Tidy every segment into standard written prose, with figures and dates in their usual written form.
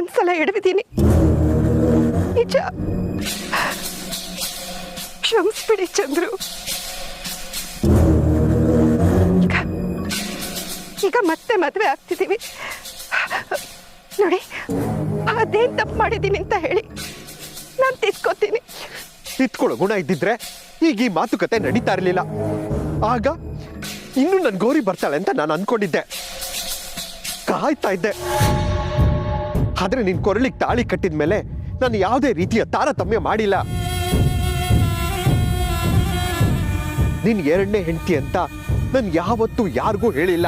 ಒಂದ್ಸಲ ಎಡವಿದ್ದೀನಿ, ನಿಜ. ಕ್ಷಮಿಸ್ಬಿಡಿ ಚಂದ್ರು. ಈಗ ಮತ್ತೆ ಮದುವೆ ಆಗ್ತಿದ್ದೀವಿ ನೋಡಿ. ಅದೇನ್ ತಪ್ಪು ಮಾಡಿದ್ದೀನಿ ಅಂತ ಹೇಳಿ ನಾನು ತಿದ್ಕೋತೀನಿ. ತಿದ್ಕೊಳ್ಳೋ ಗುಣ ಇದ್ದಿದ್ರೆ ಈಗ ಈ ಮಾತುಕತೆ ನಡೀತಾ ಇರಲಿಲ್ಲ. ಆಗ ಇನ್ನು ನನ್ ಗೌರಿ ಬರ್ತಾಳೆ ಅಂತ ನಾನು ಅನ್ಕೊಂಡಿದ್ದೆ, ಕಾಯ್ತಾ ಇದ್ದೆ. ಆದ್ರೆ ನಿನ್ ಕೊರಳಿಗೆ ತಾಳಿ ಕಟ್ಟಿದ್ಮೇಲೆ ನಾನು ಯಾವುದೇ ರೀತಿಯ ತಾರತಮ್ಯ ಮಾಡಿಲ್ಲ. ನಿನ್ ಎರಡನೇ ಹೆಂಡತಿ ಅಂತ ನಾನು ಯಾವತ್ತೂ ಯಾರಿಗೂ ಹೇಳಿಲ್ಲ.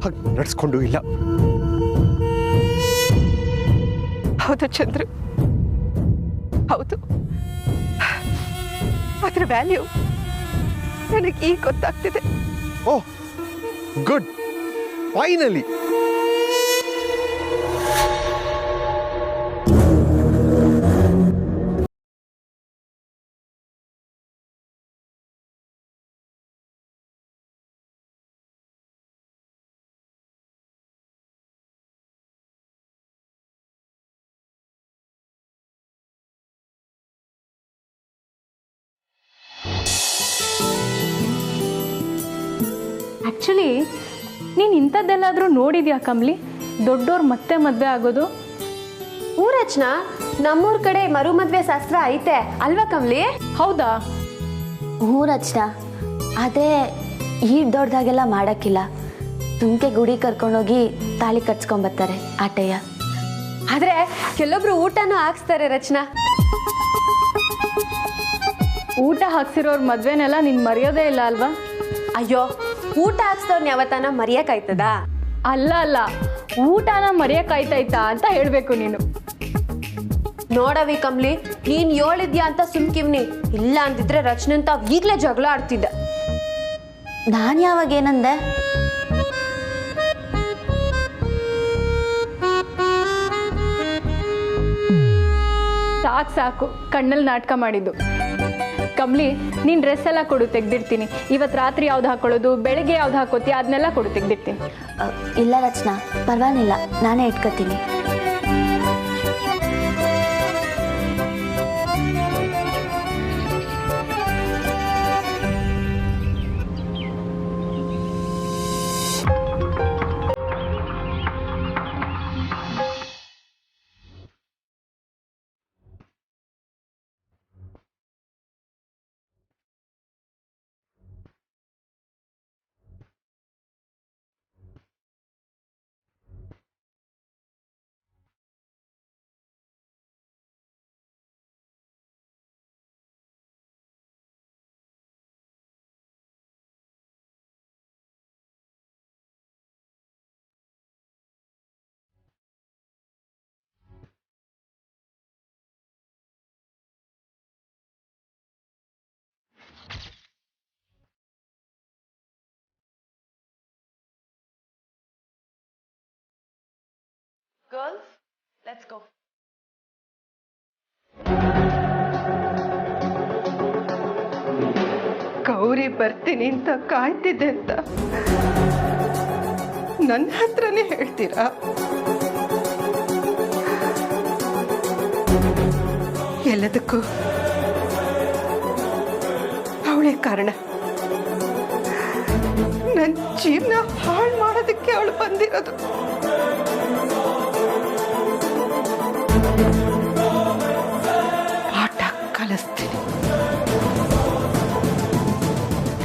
ಹಾಗೆ ನಡ್ಸ್ಕೊಂಡು ಇಲ್ಲ. ಹೌದು ಚಂದ್ರು, ಹೌದು. ಅದ್ರ ವ್ಯಾಲ್ಯೂ ನನಗೆ ಈಗ ಗೊತ್ತಾಗ್ತಿದೆ. ಓಹ್ ಗುಡ್, ಫೈನಲಿ. ಆ್ಯಕ್ಚುಲಿ ನೀನು ಇಂಥದ್ದೆಲ್ಲಾದರೂ ನೋಡಿದ್ಯಾ ಕಮ್ಲಿ? ದೊಡ್ಡೋರು ಮತ್ತೆ ಮದುವೆ ಆಗೋದು? ರಚನಾ, ನಮ್ಮೂರ ಕಡೆ ಮರು ಮದುವೆ ಶಾಸ್ತ್ರ ಐತೆ ಅಲ್ವಾ ಕಮ್ಲಿ? ಹೌದಾ? ರಚನಾ, ಆದರೆ ಈ ದೊಡ್ಡದಾಗೆಲ್ಲ ಮಾಡೋಕ್ಕಿಲ್ಲ. ತುಮಕೆ ಗುಡಿ ಕರ್ಕೊಂಡೋಗಿ ತಾಳಿ ಕಟ್ಸ್ಕೊಂಬರ್ತಾರೆ ಆಟಯ್ಯ. ಆದರೆ ಕೆಲವೊಬ್ರು ಊಟನೂ ಹಾಕ್ಸ್ತಾರೆ ರಚನಾ. ಊಟ ಹಾಕ್ಸಿರೋರ್ ಮದುವೆನೆಲ್ಲ ನೀನು ಮರೆಯೋದೇ ಇಲ್ಲ ಅಲ್ವಾ? ಅಯ್ಯೋ, ಊಟ ಹಾಕ್ಸ್ದವ್ರನ್ನ ಯಾವತ್ತಾನ ಮರೆಯಕ್ಕಾಯ್ತದ? ಅಲ್ಲ, ಊಟನ ಮರೆಯಕ್ಕಾಯ್ತಾಯ್ತಾ ಅಂತ ಹೇಳಬೇಕು ನೀನು. ನೋಡವಿ ಕಮ್ಲಿ, ನೀನ್ ಹೇಳಿದ್ಯಾ ಅಂತ ಸುಮ್ಕಿವ್ನಿ. ಇಲ್ಲ ಅಂದಿದ್ರೆ ರಚನೆ ಅಂತ ಈಗಲೇ ಜಗಳ ಆಡ್ತಿದ್ದೆ. ನಾನು ಯಾವಾಗ ಏನಂದೆ? ಸಾಕು ಕಣ್ಣಲ್ಲಿ ನಾಟಕ ಮಾಡಿದ್ದು. ಕಮ್ಲಿ, ನೀನು ಡ್ರೆಸ್ ಎಲ್ಲ ಕೊಡು, ತೆಗ್ದಿರ್ತೀನಿ. ಇವತ್ತು ರಾತ್ರಿ ಯಾವ್ದು ಹಾಕೊಳ್ಳೋದು, ಬೆಳಗ್ಗೆ ಯಾವ್ದು ಹಾಕೋತಿ, ಅದನ್ನೆಲ್ಲ ಕೊಡು, ತೆಗ್ದಿರ್ತೀನಿ. ಇಲ್ಲ ರಚನಾ, ಪರವಾಗಿಲ್ಲ, ನಾನೇ ಇಟ್ಕೋತೀನಿ. Girls, let's go. ಗೌರಿ ಬರ್ತೀನಿ ಅಂತ ಕಾಯ್ತಿದ್ದೆ ಅಂತ ನನ್ನ ಹತ್ರನೇ ಹೇಳ್ತೀರಾ? ಎಲ್ಲದಕ್ಕೂ ಅವಳೇ ಕಾರಣ. ನನ್ನ ಜೀವನ ಹಾಳು ಮಾಡೋದಕ್ಕೆ ಅವಳು ಬಂದಿರೋದು. ಪಾಠ ಕಲಿಸ್ತೀನಿ,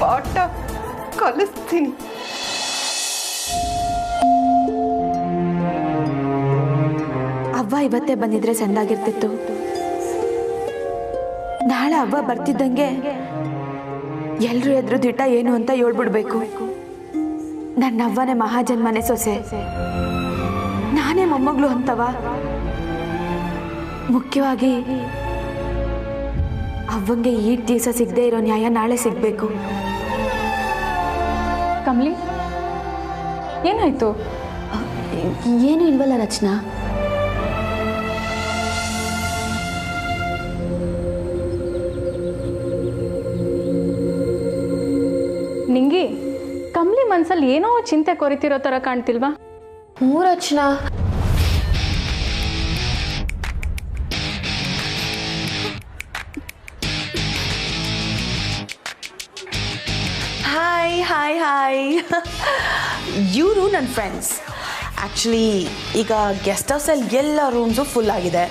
ಪಾಠ ಕಲಿಸ್ತೀನಿ. ಅವ್ವ ಇವತ್ತೇ ಬಂದಿದ್ರೆ ಚೆಂದಾಗಿರ್ತಿತ್ತು. ನಾಳೆ ಅವ್ವ ಬರ್ತಿದ್ದಂಗೆ ಎಲ್ರೂ ಎದುರು ದಿಟ್ಟ ಏನು ಅಂತ ಹೇಳ್ಬಿಡ್ಬೇಕು. ನನ್ನ ಅವ್ವನೇ ಮಹಾಜನ್ಮನೆ ಸೊಸೆ, ನಾನೇ ಮೊಮ್ಮಗಳು ಅಂತವ. ಮುಖ್ಯವಾಗಿ ಅವ್ವಂಗೆ ಈ ದಿವಸ ಸಿಗದೆ ಇರೋ ನ್ಯಾಯ ನಾಳೆ ಸಿಗಬೇಕು. ಕಮ್ಲಿ, ಏನಾಯ್ತು? ಏನು ಇಲ್ವಲ್ಲ ರಚನಾ? ನಿಂಗಿ, ಕಮ್ಲಿ ಮನಸ್ಸಲ್ಲಿ ಏನೋ ಚಿಂತೆ ಕೊರಿತಿರೋ ಥರ ಕಾಣ್ತಿಲ್ವಾ? ಹ್ಞೂ ರಚನಾ. ಹಾಯ್ ಹಾಯ್ ಹಾಯ್ ಇವರು ನನ್ನ ಫ್ರೆಂಡ್ಸ್. ಆ್ಯಕ್ಚುಲಿ ಈಗ ಗೆಸ್ಟ್ ಹೌಸಲ್ಲಿ ಎಲ್ಲ ರೂಮ್ಸು ಫುಲ್ ಆಗಿದೆ,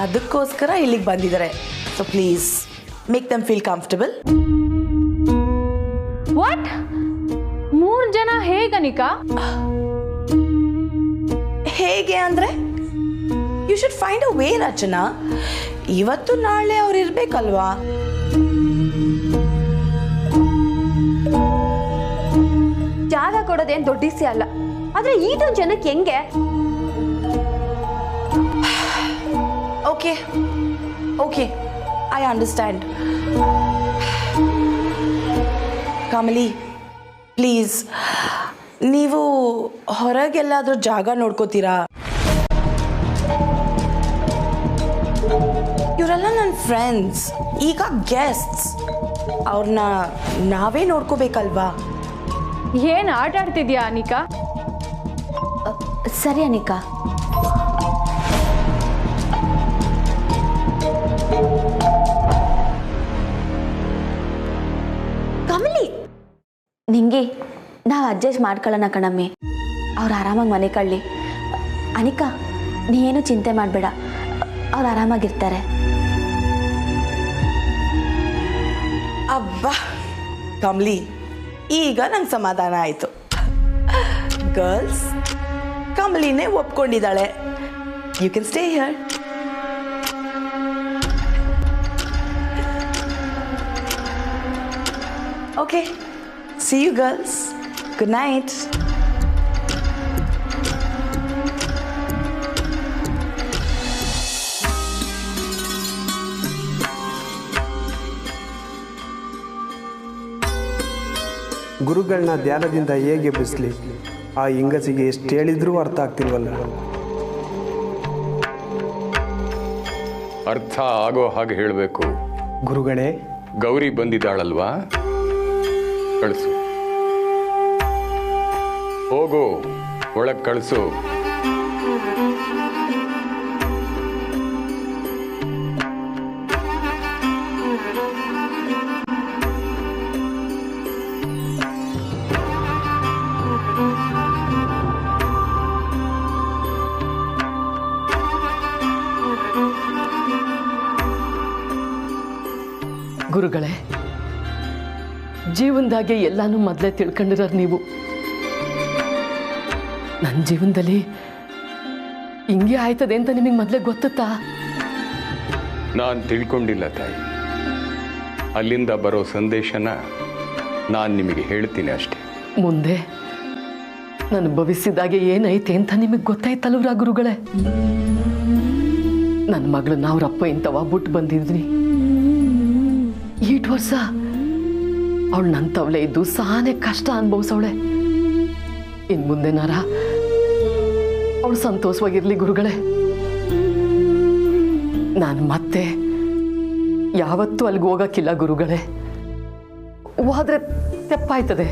ಅದಕ್ಕೋಸ್ಕರ ಇಲ್ಲಿಗೆ ಬಂದಿದ್ದಾರೆ. So please make them feel comfortable. What? 3 ಜನ ಹೇಗನಿಕಾ? ಹೇಗೆ ಅಂದರೆ you should find a way Rachana. ಇವತ್ತು ನಾಳೆ ಅವ್ರು ಇರಬೇಕಲ್ವಾ? ಜಾಗ ಕೊಡೋದೇನು ದೊಡ್ಡ ವಿಷಯ ಅಲ್ಲ, ಆದ್ರೆ ಈಟೊಂದು ಜನಕ್ಕೆ ಹೆಂಗೆ? Okay okay, I understand. Kamali please, ನೀವು ಹೊರಗೆಲ್ಲಾದರೂ ಜಾಗ ನೋಡ್ಕೋತೀರಾ? ಇವರೆಲ್ಲ ನನ್ನ ಫ್ರೆಂಡ್ಸ್, ಈಗ ಗೆಸ್ಟ್ಸ್, ಅವ್ರನ್ನ ನಾವೇ ನೋಡ್ಕೋಬೇಕಲ್ವಾ? ಏನು ಆಟ ಆಡ್ತಿದ್ಯಾ ಅನಿಕಾ? ಸರಿ ಅನಿಕಾ. ಕಮಲಿ, ನಿಂಗೆ ನಾವು ಅಡ್ಜಸ್ಟ್ ಮಾಡ್ಕೊಳ್ಳೋಣ ಕಣಮ್ಮಿ, ಅವ್ರು ಆರಾಮಾಗಿ ಮನೆ ಕಳ್ಳಿ. ಅನಿಕಾ, ನೀ ಏನು ಚಿಂತೆ ಮಾಡಬೇಡ, ಅವ್ರು ಆರಾಮಾಗಿರ್ತಾರೆ. ಅಬ್ಬಾ ಕಮಲಿ, ಈಗ ನಂಗೆ ಸಮಾಧಾನ ಆಯಿತು. ಗರ್ಲ್ಸ್, ಕಮಲಿನೇ ಒಪ್ಕೊಂಡಿದ್ದಾಳೆ. You can stay here. Okay, see you girls. Good night. ಗುರುಗಳನ್ನ ಧ್ಯಾನದಿಂದ ಹೇಗೆ ಎಬ್ಬಿಸ್ಲಿ? ಆ ಇಂಗಸಿಗೆ ಎಷ್ಟು ಹೇಳಿದ್ರೂ ಅರ್ಥ ಆಗ್ತಿಲ್ವಲ್ಲ. ಅರ್ಥ ಆಗೋ ಹಾಗೆ ಹೇಳಬೇಕು. ಗುರುಗಳೇ, ಗೌರಿ ಬಂದಿದ್ದಾಳಲ್ವಾ, ಕಳಿಸು. ಹೋಗು, ಒಳಗೆ ಕಳಿಸು. ಗುರುಗಳೇ, ಜೀವನದಾಗೆ ಎಲ್ಲಾನು ಮೊದಲೇ ತಿಳ್ಕೊಂಡಿರೋರು ನೀವು. ನನ್ನ ಜೀವನದಲ್ಲಿ ಹಿಂಗೆ ಆಯ್ತದೆ ಅಂತ ನಿಮಗೆ ಮೊದಲೇ ಗೊತ್ತಾ? ನಾನು ತಿಳ್ಕೊಂಡಿಲ್ಲ ತಾಯಿ. ಅಲ್ಲಿಂದ ಬರೋ ಸಂದೇಶನ ನಾನು ನಿಮಗೆ ಹೇಳ್ತೀನಿ ಅಷ್ಟೇ. ಮುಂದೆ ನನ್ನ ಭವಿಷ್ಯದಾಗೆ ಏನೈತೆ ಅಂತ ನಿಮಗೆ ಗೊತ್ತಾಯ್ತಲ್ವ್ರಾ ಗುರುಗಳೇ? ನನ್ನ ಮಗಳನ್ನ ಅವ್ರಪ್ಪ ಇಂಥವ ಬಿಟ್ಟು ಬಂದಿದ್ನಿ. 8 ವರ್ಷ ಅವಳು ನನ್ನ ತವಲೆ ಇದ್ದು ಸಾನೇ ಕಷ್ಟ ಅನುಭವಿಸವಳೆ. ಇನ್ನು ಮುಂದೆನಾರ ಅವಳು ಸಂತೋಷವಾಗಿರ್ಲಿ ಗುರುಗಳೇ. ನಾನು ಮತ್ತೆ ಯಾವತ್ತೂ ಅಲ್ಲಿಗೆ ಹೋಗಕ್ಕಿಲ್ಲ ಗುರುಗಳೇ. ಹೋದ್ರೆ ತೆಪ್ಪಾಯ್ತದೆ.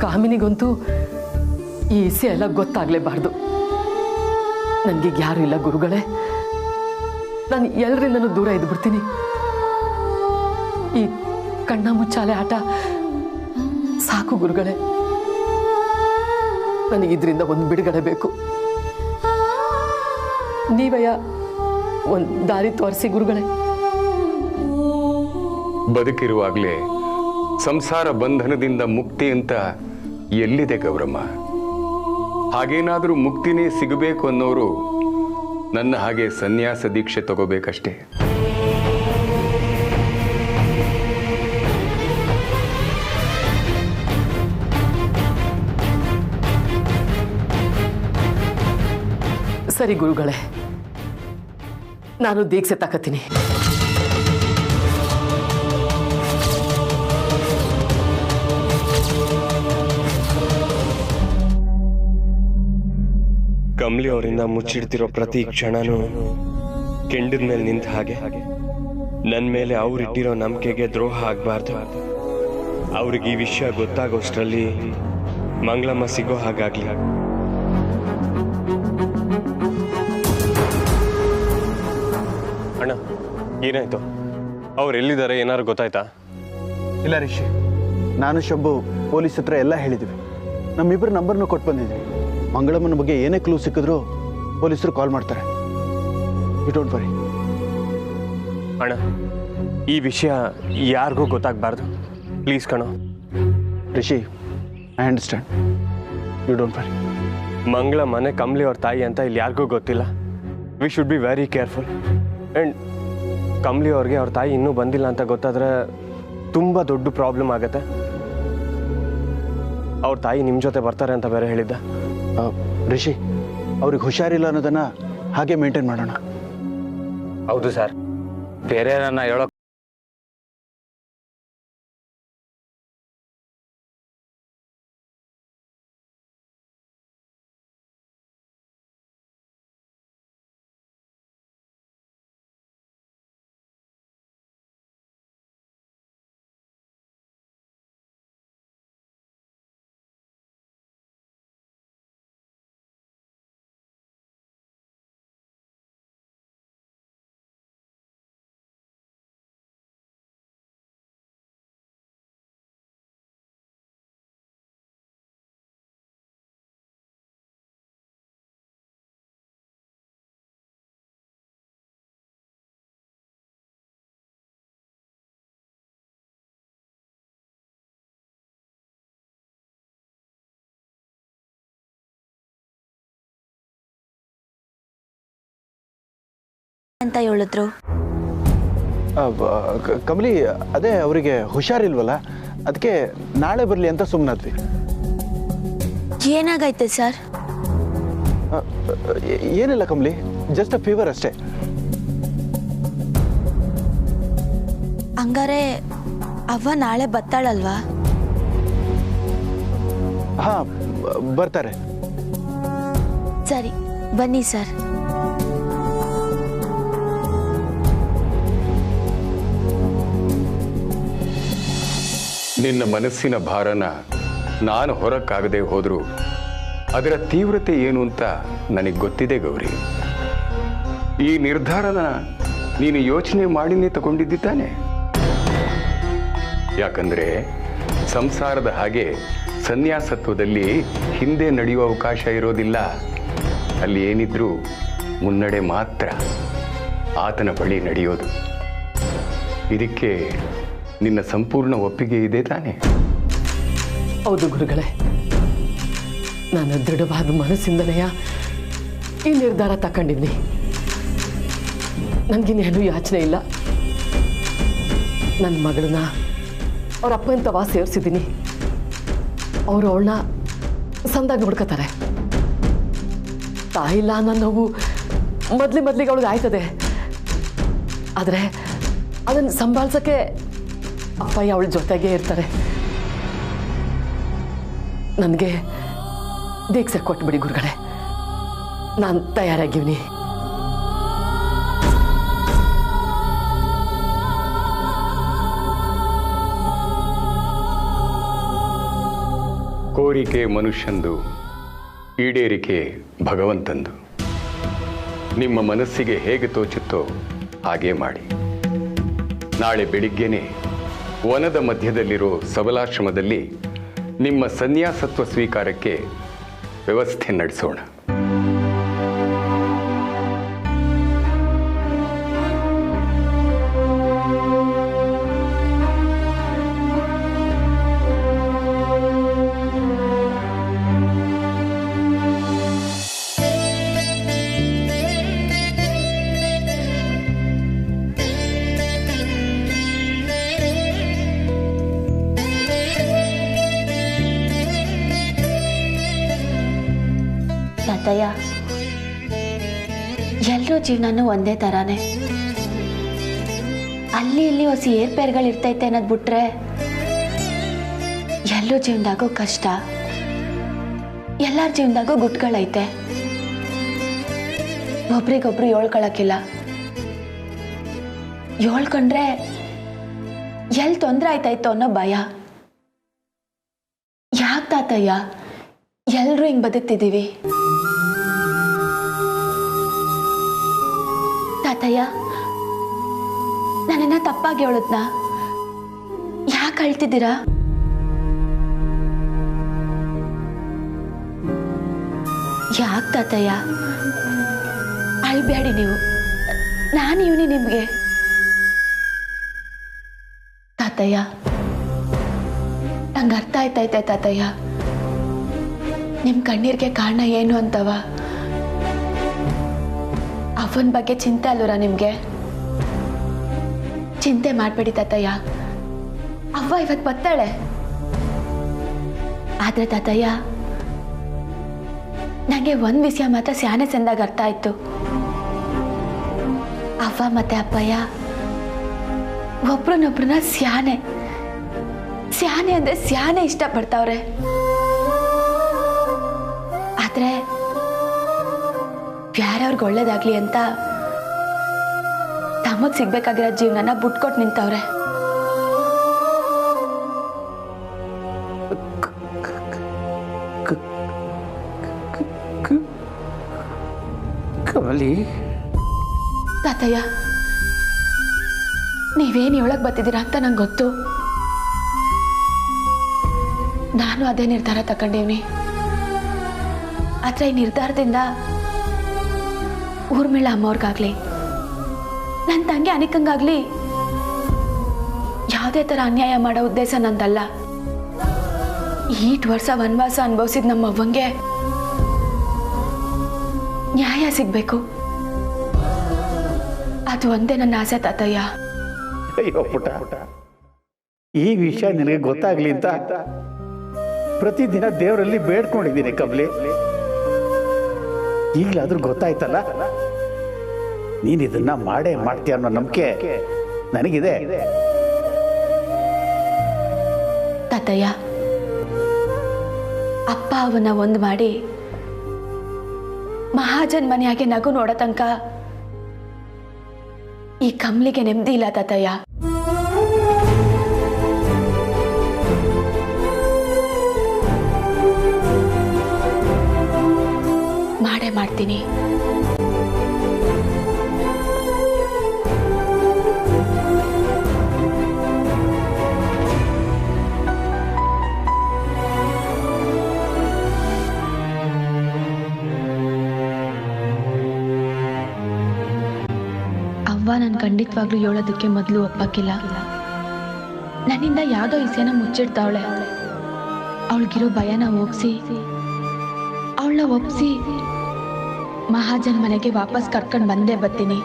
ಕಾಮಿನಿಗಂತೂ ಈ ವಿಷಯ ಎಲ್ಲ ಗೊತ್ತಾಗಲೇಬಾರ್ದು. ನನಗೆ ಯಾರು ಇಲ್ಲ ಗುರುಗಳೇ. ನಾನು ಎಲ್ಲರಿಂದನೂ ದೂರ ಇದ್ಬಿಡ್ತೀನಿ. ಈ ಕಣ್ಣ ಮುಚ್ಚಾಲೆ ಆಟ ಸಾಕು ಗುರುಗಳೇ. ನನಗಿದ್ರಿಂದ ಒಂದು ಬಿಡುಗಡೆ ಬೇಕು. ನೀವಯ್ಯ ಒಂದು ದಾರಿ ತೋರಿಸಿ ಗುರುಗಳೇ. ಬದುಕಿರುವಾಗಲೇ ಸಂಸಾರ ಬಂಧನದಿಂದ ಮುಕ್ತಿ ಅಂತ ಎಲ್ಲಿದೆ ಗೌರಮ್ಮ? ಹಾಗೇನಾದರೂ ಮುಕ್ತಿನೇ ಸಿಗಬೇಕು ಅನ್ನೋರು ನನ್ನ ಹಾಗೆ ಸನ್ಯಾಸ ದೀಕ್ಷೆ ತಗೋಬೇಕಷ್ಟೇ. ಸರಿ ಗುರುಗಳೇ, ನಾನು ದೀಕ್ಷೆ ತಕತೀನಿ. ಕಮಲಿ ಅವರಿಂದ ಮುಚ್ಚಿಡ್ತಿರೋ ಪ್ರತಿ ಕ್ಷಣನೂ ಕೆಂಡದ ಮೇಲೆ ನಿಂತ ಹಾಗೆ ನನ್ನ ಮೇಲೆ ಅವ್ರಿಟ್ಟಿರೋ ನಂಬಿಕೆಗೆ ದ್ರೋಹ ಆಗಬಾರ್ದು. ಅವ್ರಿಗೆ ಈ ವಿಷಯ ಗೊತ್ತಾಗೋಷ್ಟರಲ್ಲಿ ಮಂಗಳಮ್ಮ ಸಿಗೋ ಹಾಗಾಗ್ಲಿ. ಅಣ್ಣ, ಏನಾಯ್ತು? ಅವ್ರು ಎಲ್ಲಿದ್ದಾರೆ? ಏನಾದ್ರು ಗೊತ್ತಾಯ್ತಾ? ಇಲ್ಲ ರಿಷಿ, ನಾನು ಶಂಭು ಪೊಲೀಸ್ ಹತ್ರ ಎಲ್ಲ ಹೇಳಿದ್ವಿ. ನಮ್ಮಿಬ್ಬರು ನಂಬರ್ನು ಕೊಟ್ಟು ಬಂದಿದ್ವಿ. ಮಂಗಳಮ್ಮನ ಬಗ್ಗೆ ಏನೇ ಕ್ಲೂ ಸಿಕ್ಕಿದ್ರು ಪೊಲೀಸರು ಕಾಲ್ ಮಾಡ್ತಾರೆ. You don't worry. ಅಣ್ಣ, ಈ ವಿಷಯ ಯಾರಿಗೂ ಗೊತ್ತಾಗಬಾರ್ದು ಪ್ಲೀಸ್ ಕಣೋ. Rishi, I understand. You don't worry. ಮಂಗಳ ಮನೆ ಕಮಲಿ ಅವ್ರ ತಾಯಿ ಅಂತ ಇಲ್ಲಿ ಯಾರಿಗೂ ಗೊತ್ತಿಲ್ಲ. We should be very careful. And Kamali ಅವ್ರಿಗೆ ಅವ್ರ ತಾಯಿ ಇನ್ನೂ ಬಂದಿಲ್ಲ ಅಂತ ಗೊತ್ತಾದರೆ ತುಂಬ ದೊಡ್ಡ ಪ್ರಾಬ್ಲಮ್ ಆಗುತ್ತೆ. ಅವ್ರ ತಾಯಿ ನಿಮ್ಮ ಜೊತೆ ಬರ್ತಾರೆ ಅಂತ ಬೇರೆ ಹೇಳಿದ್ದ. ರಿಷಿ, ಅವ್ರಿಗೆ ಹುಷಾರಿಲ್ಲ ಅನ್ನೋದನ್ನು ಹಾಗೆ ಮೇಂಟೈನ್ ಮಾಡೋಣ. ಹೌದು ಸರ್, ಬೇರೆ ನನ್ನ ಹೇಳೋ ಅಂತ ಹೇಳಿದ್ರು. ಕಮಲಿ, ಅದೇ ಅವರಿಗೆ ಹುಷಾರಿಲ್ವಲ್ಲ, ಅದಕ್ಕೆ ನಾಳೆ ಬರಲಿ ಅಂತ ಸುಮ್ಮನಾದ್ವಿ. ಏನಾಗೈತೆ ಸರ್? ಏನಿಲ್ಲ ಕಮಲಿ, ಜಸ್ಟ್ ಅ ಫೀವರ್ ಅಷ್ಟೇ. ಹಂಗಾರೆ ಅವ್ವ ನಾಳೆ ಬರ್ತಾಳಲ್ವಾ? ಹಾ, ಬರ್ತಾರೆ. ಸರಿ, ಬನ್ನಿ ಸರ್. ನಿನ್ನ ಮನಸ್ಸಿನ ಭಾರನ ನಾನು ಹೊರಕ್ಕಾಗದೆ ಹೋದರೂ ಅದರ ತೀವ್ರತೆ ಏನು ಅಂತ ನನಗೆ ಗೊತ್ತಿದೆ ಗೌರಿ. ಈ ನಿರ್ಧಾರನ ನೀನು ಯೋಚನೆ ಮಾಡಿನೇ ತಗೊಂಡಿದ್ದಾನೆ. ಯಾಕಂದ್ರೆ ಸಂಸಾರದ ಹಾಗೆ ಸನ್ಯಾಸತ್ವದಲ್ಲಿ ಹಿಂದೆ ನಡೆಯುವ ಅವಕಾಶ ಇರೋದಿಲ್ಲ. ಅಲ್ಲಿ ಏನಿದ್ರೂ ಮುನ್ನಡೆ ಮಾತ್ರ ಆತನ ಬಳಿ ನಡೆಯೋದು. ಇದಕ್ಕೆ ನಿನ್ನ ಸಂಪೂರ್ಣ ಒಪ್ಪಿಗೆ ಇದೆ ತಾನೆ? ಹೌದು ಗುರುಗಳೇ, ನಾನು ದೃಢವಾದ ಮನಸ್ಸಿಂದನೆಯ ಈ ನಿರ್ಧಾರ ತಗೊಂಡಿದ್ನಿ. ನನಗಿನ್ನೇನು ಯಾಚನೆ ಇಲ್ಲ. ನನ್ನ ಮಗಳನ್ನ ಅವ್ರ ಅಪ್ಪನ ತವ ಸೇರಿಸಿದ್ದೀನಿ. ಅವರು ಅವಳನ್ನ ಸಂದಾಗಿ ನೋಡ್ಕೋತಾರೆ. ತಾಯಿಲ್ಲ ಅನ್ನೋ ನೋವು ಮೊದಲಿಗೆ ಅವಳಿಗೆ ಆಯ್ತದೆ. ಆದರೆ ಅದನ್ನು ಸಂಭಾಳಿಸೋಕ್ಕೆ ಅಪ್ಪಯ್ಯ ಅವಳ ಜೊತೆಗೇ ಇರ್ತಾರೆ. ನನಗೆ ದೀಕ್ಷೆ ಕೊಟ್ಬಿಡಿ ಗುರುಗಳೇ, ನಾನು ತಯಾರಾಗಿವ್ನಿ. ಕೋರಿಕೆ ಮನುಷ್ಯಂದು, ಈಡೇರಿಕೆ ಭಗವಂತಂದು. ನಿಮ್ಮ ಮನಸ್ಸಿಗೆ ಹೇಗೆ ತೋಚುತ್ತೋ ಹಾಗೇ ಮಾಡಿ. ನಾಳೆ ಬೆಳಿಗ್ಗೆನೆ ವನದ ಮಧ್ಯದಲ್ಲಿರೋ ಸಬಲಾಶ್ರಮದಲ್ಲಿ ನಿಮ್ಮ ಸನ್ಯಾಸತ್ವ ಸ್ವೀಕಾರಕ್ಕೆ ವ್ಯವಸ್ಥೆ ನಡೆಸೋಣ. ಲತಯ್ಯ, ಎಲ್ಲರೂ ಜೀವನನೂ ಒಂದೇ ಥರನೇ. ಅಲ್ಲಿ ಇಲ್ಲಿ ಹೊಸ ಏರ್ಪೇರ್ಗಳಿರ್ತೈತೆ ಅನ್ನೋದು ಬಿಟ್ರೆ ಎಲ್ಲರೂ ಜೀವನದಾಗೂ ಕಷ್ಟ, ಎಲ್ಲರ ಜೀವನದಾಗೂ ಗುಟ್ಗಳೈತೆ. ಒಬ್ರಿಗೊಬ್ರು ಹೇಳ್ಕೊಳಕ್ಕಿಲ್ಲ. ಹೇಳ್ಕೊಂಡ್ರೆ ಎಲ್ಲಿ ತೊಂದರೆ ಆಯ್ತಾಯ್ತು ಅನ್ನೋ ಭಯ. ತಾತಯ್ಯ ಎಲ್ಲರೂ ಹಿಂಗೆ ಬದುಕ್ತಿದ್ದೀವಿ? ತಾತಯ್ಯ, ನನ್ನನ್ನ ತಪ್ಪಾಗಿ ಹೇಳದ್ನ? ಯಾಕೆ ಅಳ್ತಿದ್ದೀರಾ? ಯಾಕೆ ತಾತಯ್ಯ ಅಳ್ಬೇಡಿ ನೀವು, ನಾನು ಇವನಿ ನಿಮ್ಗೆ. ತಾತಯ್ಯ, ನಂಗೆ ಅರ್ಥ ಆಯ್ತೈತೆ ತಾತಯ್ಯ, ನಿಮ್ಮ ಕಣ್ಣೀರಿಗೆ ಕಾರಣ ಏನು ಅಂತವ. ಅವನ ಬಗ್ಗೆ ಚಿಂತೆ ಅಲ್ವರ ನಿಮ್ಗೆ? ಚಿಂತೆ ಮಾಡಬೇಡಿ ತಾತಯ್ಯ, ಅವ್ವ ಇವತ್ತು ಬರ್ತಾಳೆ. ಆದ್ರೆ ತಾತಯ್ಯ, ನನಗೆ ಒಂದು ವಿಷಯ ಮಾತ್ರ ಸ್ಯಾನೆ ಚಂದಾಗ ಅರ್ಥ ಆಯ್ತು. ಅವ್ವ ಮತ್ತೆ ಅಪ್ಪಯ್ಯ ಒಬ್ರನ್ನೊಬ್ರನ್ನ ಸ್ಯಾನೆ ಸ್ಯಾನೆ ಅಂದ್ರೆ ಸ್ಯಾನೆ ಇಷ್ಟಪಡ್ತಾವ್ರೆ. ಆದ್ರೆ ಬ್ಯಾರವ್ರಿಗೆ ಒಳ್ಳೇದಾಗ್ಲಿ ಅಂತ ತಮಗ್ ಸಿಗ್ಬೇಕಾಗಿರೋ ಜೀವನನ ಬಿಟ್ಕೊಟ್ಟು ನಿಂತವ್ರೆ. ಕಮಲಿ, ತಾತಯ್ಯ, ನೀವೇನು ಹೇಳಕ್ ಬರ್ತಿದ್ದೀರಾ ಅಂತ ನಂಗೆ ಗೊತ್ತು. ನಾನು ಅದೇ ನಿರ್ಧಾರ ತಗೊಂಡೇವ್ನಿ. ಆದ್ರೆ ಈ ನಿರ್ಧಾರದಿಂದ ಊರ್ಮಿಳ ಅಮ್ಮವ್ರಿಗಾಗ್ಲಿ ನನ್ನ ತಂಗಿ ಅನಿಕಂಗಾಗ್ಲಿ ಯಾವುದೇ ಥರ ಅನ್ಯಾಯ ಮಾಡೋ ಉದ್ದೇಶ ನಂದಲ್ಲ. ಈಟ್ ವರ್ಷ ವನವಾಸ ಅನುಭವಿಸಿದ ನಮ್ಮ ಅವ್ವಂಗೆ ನ್ಯಾಯ ಸಿಗ್ಬೇಕು, ಅದು ಒಂದೇ ನನ್ನ ಆಸೆ ತಾತಯ್ಯ. ಅಯ್ಯೋ ಪುಟ್ಟ, ಈ ವಿಷಯ ನಿನಗೆ ಗೊತ್ತಾಗ್ಲಿ ಅಂತ ಪ್ರತಿದಿನ ದೇವರಲ್ಲಿ ಬೇಡ್ಕೊಂಡಿದ್ದೀನಿ ಕಮಲಿ. ಈಗಲಾದ್ರೂ ಗೊತ್ತಾಯ್ತಲ್ಲ, ನೀನು ಇದನ್ನ ಮಾಡೇ ಮಾಡ್ತೀಯ ಅನ್ನೋ ನಂಬಿಕೆ ನನಗಿದೆ. ತಾತಯ್ಯ, ಅಪ್ಪ ಅವನ್ನ ಒಂದು ಮಾಡಿ ಮಹಾಜನ್ ಮನೆಯಾಗೆ ನಗು ನೋಡೋ ತನಕ ಈ ಕಮಲಿಗೆ ನೆಮ್ಮದಿ ಇಲ್ಲ ತಾತಯ್ಯ. ಮಾಡೇ ಮಾಡ್ತೀನಿ. ಅವ್ವ ನಾನು ಖಂಡಿತವಾಗ್ಲೂ ಹೇಳೋದಕ್ಕೆ ಮೊದಲು ಒಪ್ಪಕ್ಕಿಲ್ಲ. ನನ್ನಿಂದ ಯಾವುದೋ ವಿಷಯನ ಮುಚ್ಚಿಡ್ತಾವಳೆ. ಅವಳಿಗಿರೋ ಭಯನ ಹೋಗ್ಸಿ ಅವಳನ್ನ ಒಪ್ಸಿ ಮಹಾಜನ್ ಮನೆಗೆ ವಾಪಸ್ ಕರ್ಕೊಂಡು ಬಂದೇ ಬರ್ತೀನಿ.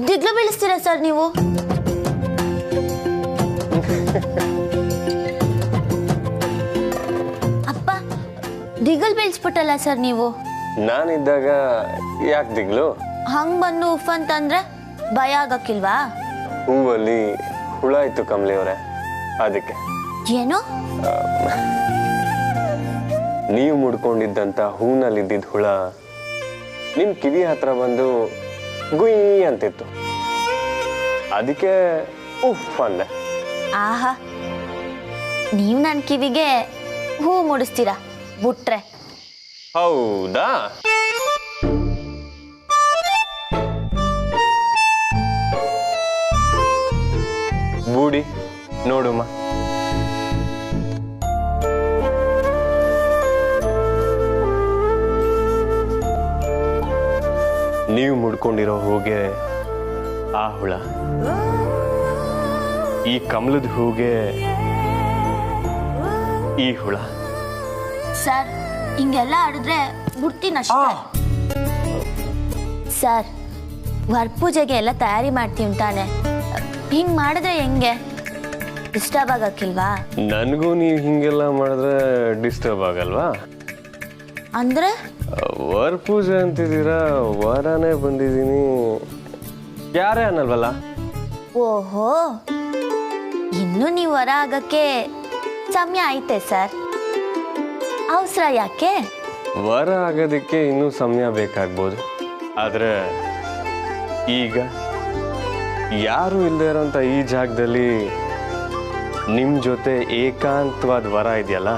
ದಿಗ್ಲು ಬೀಳಿಸ್ತೀರಾ ಸರ್ ನೀವು? ಅಪ್ಪ, ದಿಗಲ್ ಬೀಳ್ಸ್ಬಿಟ್ಟಲ್ಲ ಸರ್ ನೀವು? ನಾನಿದ್ದಾಗ ಯಾಕೆ ದಿಗ್ಲು? ಹಂಗ್ ಬಂದು ಉಫ್ ಅಂತಂದ್ರೆ ಭಯ ಆಗಕ್ಕಿಲ್ವಾ? ಹೂವಲ್ಲಿ ಹುಳ ಇತ್ತು ಕಮಲಿ ಅವರೇ, ಅದಕ್ಕೆ. ಏನು? ನೀವು ಮುಡ್ಕೊಂಡಿದ್ದಂತ ಹೂನಲ್ಲಿದ್ದಿದ್ದ ಹುಳ ನಿಮ್ ಕಿವಿ ಹತ್ರ ಬಂದು ಗುಯ್ ಅಂತಿತ್ತು, ಅದಕ್ಕೆ ಉಫ್ ಅಂದೆ. ಆಹಾ, ನೀವು ನನ್ನ ಕಿವಿಗೆ ಹೂ ಮುಡಿಸ್ತೀರಾ ಬಿಟ್ರೆ? ಹೌದಾ? ಬೂಡಿ ನೋಡುಮ್ಮ. ನೀವು ಮುಡ್ಕೊಂಡಿರೋ ಹೂಗೆ ಆ ಹುಳ, ಈ ಕಮಲದ ಹೂಗೆ ಈ ಹುಳ. ಸರ್, ಹಿಂಗೆಲ್ಲ ಆಡಿದ್ರೆ ಬಿಡ್ತೀನಷ್ಟೇ. ಸರ್, ವರ್ ಪೂಜೆಗೆ ಎಲ್ಲ ತಯಾರಿ ಮಾಡ್ತೀವಿ ತಾನೆ, ಹಿಂಗ್ ಮಾಡಿದ್ರೆ ಹೆಂಗೆ? ಡಿಸ್ಟರ್ಬ್ ಆಗಕ್ಕಿಲ್ವಾ? ನನಗೂ ನೀವು ಹಿಂಗೆಲ್ಲ ಮಾಡಿದ್ರೆ ಡಿಸ್ಟರ್ಬ್ ಆಗಲ್ವಾ? ಅಂದ್ರೆ ವರ ಪೂಜೆ ಅಂತಿದ್ದೀರಾ, ವರನೇ ಬಂದಿದ್ದೀನಿ, ಯಾರೇ ಅನ್ನಲ್ವಲ್ಲ? ಓಹೋ, ಇನ್ನು ನೀವು ವರ ಆಗಕ್ಕೆ ಸಮಯ ಐತೆ ಸರ್. ಅವಸರ ಯಾಕೆ? ವರ ಆಗೋದಕ್ಕೆ ಇನ್ನೂ ಸಮಯ ಬೇಕಾಗ್ಬೋದು, ಆದರೆ ಈಗ ಯಾರು ಇಲ್ಲದೆ ಇರೋಂಥ ಈ ಜಾಗದಲ್ಲಿ ನಿಮ್ಮ ಜೊತೆ ಏಕಾಂತವಾದ ವರ ಇದೆಯಲ್ಲ,